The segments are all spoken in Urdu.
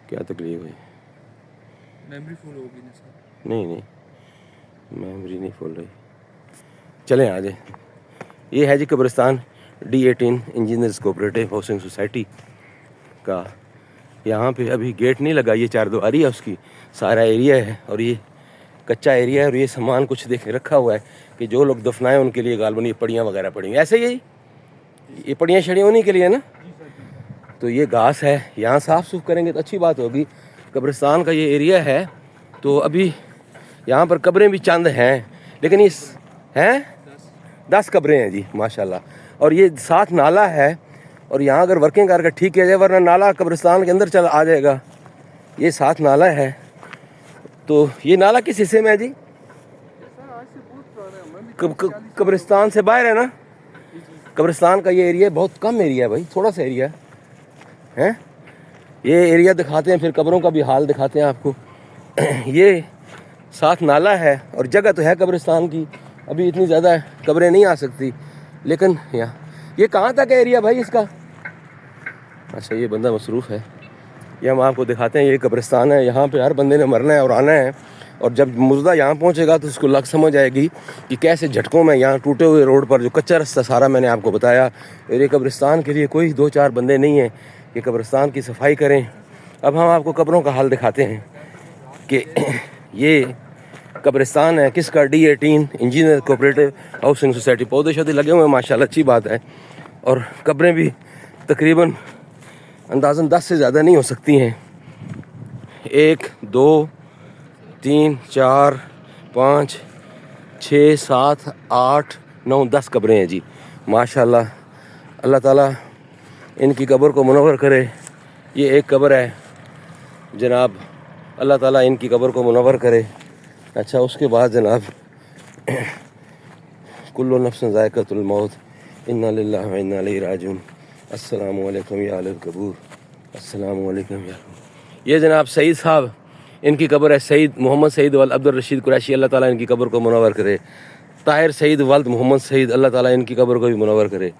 کیا تکلیف ہے؟ میموری فل ہوگی نا سر؟ نہیں میموری نہیں کھول رہی. چلیں آ جائیں. یہ ہے جی قبرستان D18 engineers cooperative housing society کا. یہاں پہ ابھی گیٹ نہیں لگا, یہ چار دیواری ہے اس کی, سارا ایریا ہے اور یہ کچا ایریا ہے. اور یہ سامان کچھ دیکھ رکھا ہوا ہے کہ جو لوگ دفنائیں ان کے لیے غالباً یہ پڑیاں وغیرہ پڑی ہیں. ایسے ہی یہ پڑیاں شڑیاں انہیں کے لیے نا. تو یہ گھاس ہے, یہاں صاف سوف کریں گے تو اچھی بات ہوگی. قبرستان کا یہ ایریا ہے تو ابھی یہاں پر قبریں بھی چند ہیں, لیکن اس ہیں 10 قبریں ہیں جی ماشاءاللہ. اور یہ ساتھ نالا ہے, اور یہاں اگر ورکنگ کر کے ٹھیک کیا جائے, ورنہ نالا قبرستان کے اندر چل آ جائے گا. یہ ساتھ نالا ہے. تو یہ نالا کس حصے میں ہے جی؟ قبرستان سے باہر ہے نا. قبرستان کا یہ ایریا بہت کم ایریا ہے بھائی, تھوڑا سا ایریا ہے. یہ ایریا دکھاتے ہیں, پھر قبروں کا بھی حال دکھاتے ہیں آپ کو. یہ ساتھ نالا ہے اور جگہ تو ہے قبرستان کی, ابھی اتنی زیادہ قبریں نہیں آ سکتی. لیکن یہ کہاں تک ہے ایریا بھائی اس کا؟ اچھا یہ بندہ مصروف ہے. یہ ہم آپ کو دکھاتے ہیں, یہ قبرستان ہے. یہاں پہ ہر بندے نے مرنا ہے اور آنا ہے, اور جب مردہ یہاں پہنچے گا تو اس کو لگ سمجھ آئے گی کہ کیسے جھٹکوں میں یہاں ٹوٹے ہوئے روڈ پر جو کچا رستہ سارا میں نے آپ کو بتایا. اور یہ قبرستان کے لیے کوئی 2-4 بندے نہیں ہیں کہ قبرستان کی صفائی کریں. اب ہم آپ کو قبروں کا حال دکھاتے ہیں کہ یہ قبرستان ہے کس کا, D18 engineer cooperative housing society. پودے شودے لگے ہوئے ہیں ماشاءاللہ, اچھی بات ہے. اور قبریں بھی تقریباً اندازاً 10 سے زیادہ نہیں ہو سکتی ہیں. 1 2 3 4 5 6 7 8 9 10 قبریں ہیں جی ماشاءاللہ. اللہ تعالیٰ ان کی قبر کو منور کرے. یہ ایک قبر ہے جناب, اللہ تعالیٰ ان کی قبر کو منور کرے. اچھا اس کے بعد جناب کل نفس ذائقۃ الموت, انا للہ و انا الیہ راجعون. السلام علیکم یا اہل القبور, السلام علیکم یا. یہ جناب سعید صاحب, ان کی قبر ہے سعید محمد سعید ولد عبد الرشید قریشی, اللہ تعالیٰ ان کی قبر کو منور کرے. طاہر سعید ولد محمد سعید, اللہ تعالیٰ ان کی قبر کو بھی منور کرے.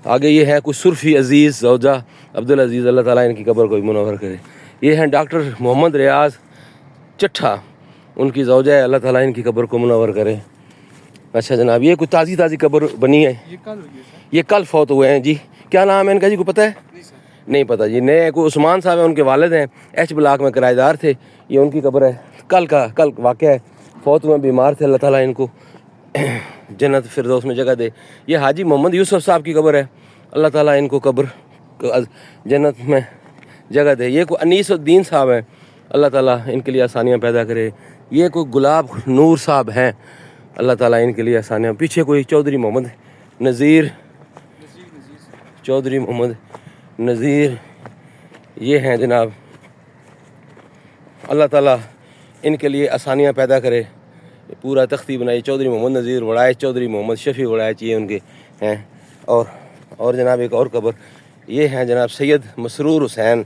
آگے یہ ہے کوئی سرفی عزیز زوجہ عبدالعزیز, اللہ تعالیٰ ان کی قبر کو بھی منور کرے. یہ ہیں ڈاکٹر محمد ریاض چٹھا, ان کی زوجہ ہے, اللہ تعالیٰ ان کی قبر کو منور کرے. اچھا جناب یہ کوئی تازی قبر بنی ہے, یہ کل فوت ہوئے ہیں جی. کیا نام ہے ان کا جی, کو پتہ ہے؟ نہیں پتہ جی. نئے کوئی عثمان صاحب ہیں, ان کے والد ہیں, ایچ بلاک میں کرایہ دار تھے. یہ ان کی قبر ہے, کل واقعہ ہے, فوت ہوئے, بیمار تھے, اللہ تعالیٰ ان کو جنت فردوس میں جگہ دے. یہ حاجی محمد یوسف صاحب کی قبر ہے, اللہ تعالیٰ ان کو قبر جنت میں جگہ دے. یہ کوئی انیس الدین صاحب ہیں, اللہ تعالیٰ ان کے لیے آسانیاں پیدا کرے. یہ کوئی گلاب نور صاحب ہیں, اللہ تعالیٰ ان کے لیے آسانیاں. پیچھے کوئی چودھری محمد نذیر, چودھری محمد نذیر یہ ہیں جناب, اللہ تعالیٰ ان کے لیے آسانیاں پیدا کرے. پورا تختی بنائی, چودھری محمد نذیر وڑائچ, چودھری محمد شفیع وڑائچ یہ ان کے ہیں. اور جناب ایک اور قبر یہ ہیں جناب سید مسرور حسین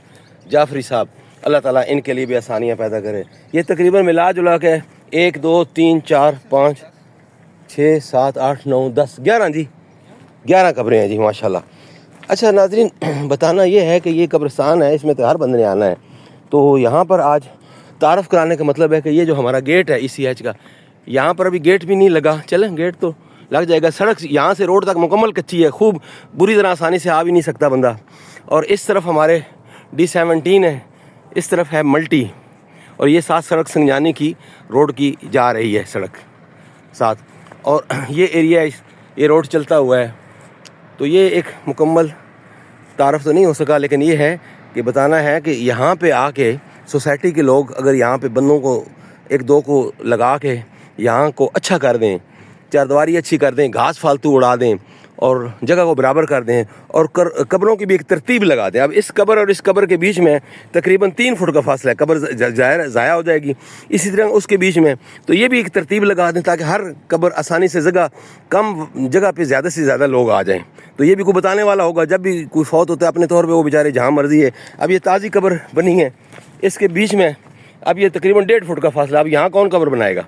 جعفری صاحب, اللہ تعالیٰ ان کے لیے بھی آسانیاں پیدا کرے. یہ تقریباً ملا جلا کے 1 2 3 4 5 6 7 8 9 10 11 جی 11 قبریں ہیں جی ماشاءاللہ. اچھا ناظرین, بتانا یہ ہے کہ یہ قبرستان ہے, اس میں تو ہر بندے نے آنا ہے. تو یہاں پر آج تعارف کرانے کا مطلب ہے کہ یہ جو ہمارا گیٹ ہے ECH کا, یہاں پر ابھی گیٹ بھی نہیں لگا. چلیں گیٹ تو لگ جائے گا. سڑک یہاں سے روڈ تک مکمل کچی ہے, خوب بری طرح آسانی سے آ بھی نہیں سکتا بندہ. اور اس طرف ہمارے D17 ہے, اس طرف ہے ملٹی, اور یہ ساتھ سڑک سنجانی کی روڈ کی جا رہی ہے سڑک ساتھ. اور یہ ایریا یہ روڈ چلتا ہوا ہے. تو یہ ایک مکمل تعارف تو نہیں ہو سکا, لیکن یہ ہے کہ بتانا ہے کہ یہاں پہ آ کے سوسائٹی کے لوگ اگر یہاں پہ بندوں کو 1-2 کو لگا کے یہاں کو اچھا کر دیں, چاردواری اچھی کر دیں, گھاس فالتو اڑا دیں, اور جگہ کو برابر کر دیں, اور قبروں کی بھی ایک ترتیب لگا دیں. اب اس قبر اور اس قبر کے بیچ میں تقریباً 3 فٹ کا فاصلہ ہے, قبر ضائع ہو جائے گی. اسی طرح اس کے بیچ میں تو یہ بھی ایک ترتیب لگا دیں تاکہ ہر قبر آسانی سے کم جگہ پہ زیادہ سے زیادہ لوگ آ جائیں. تو یہ بھی کوئی بتانے والا ہوگا, جب بھی کوئی فوت ہوتا ہے اپنے طور پہ وہ بیچارے جہاں مرضی ہے. اب یہ تازی قبر بنی ہے, اس کے بیچ میں اب یہ تقریباً 1.5 فٹ کا فاصلہ. اب یہاں کون قبر بنائے گا؟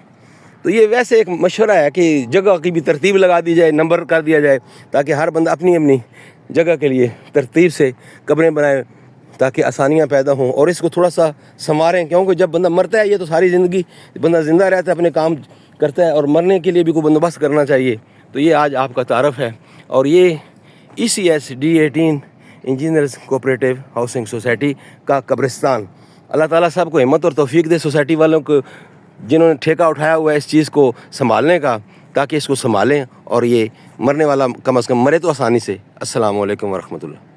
تو یہ ویسے ایک مشورہ ہے کہ جگہ کی بھی ترتیب لگا دی جائے, نمبر کر دیا جائے, تاکہ ہر بندہ اپنی جگہ کے لیے ترتیب سے قبریں بنائے, تاکہ آسانیاں پیدا ہوں اور اس کو تھوڑا سا سنواریں، کیونکہ جب بندہ مرتا ہے یہ تو ساری زندگی بندہ زندہ رہتا ہے، اپنے کام کرتا ہے، اور مرنے کے لیے بھی کوئی بندوبست کرنا چاہیے. تو یہ آج آپ کا تعارف ہے، اور یہ ECS D18 engineers cooperative housing society کا قبرستان. اللہ تعالیٰ سب کو ہمت اور توفیق دے، سوسائٹی والوں کو جنہوں نے ٹھیکہ اٹھایا ہوا ہے اس چیز کو سنبھالنے کا، تاکہ اس کو سنبھالیں اور یہ مرنے والا کم از کم مرے تو آسانی سے. السلام علیکم ورحمۃ اللہ.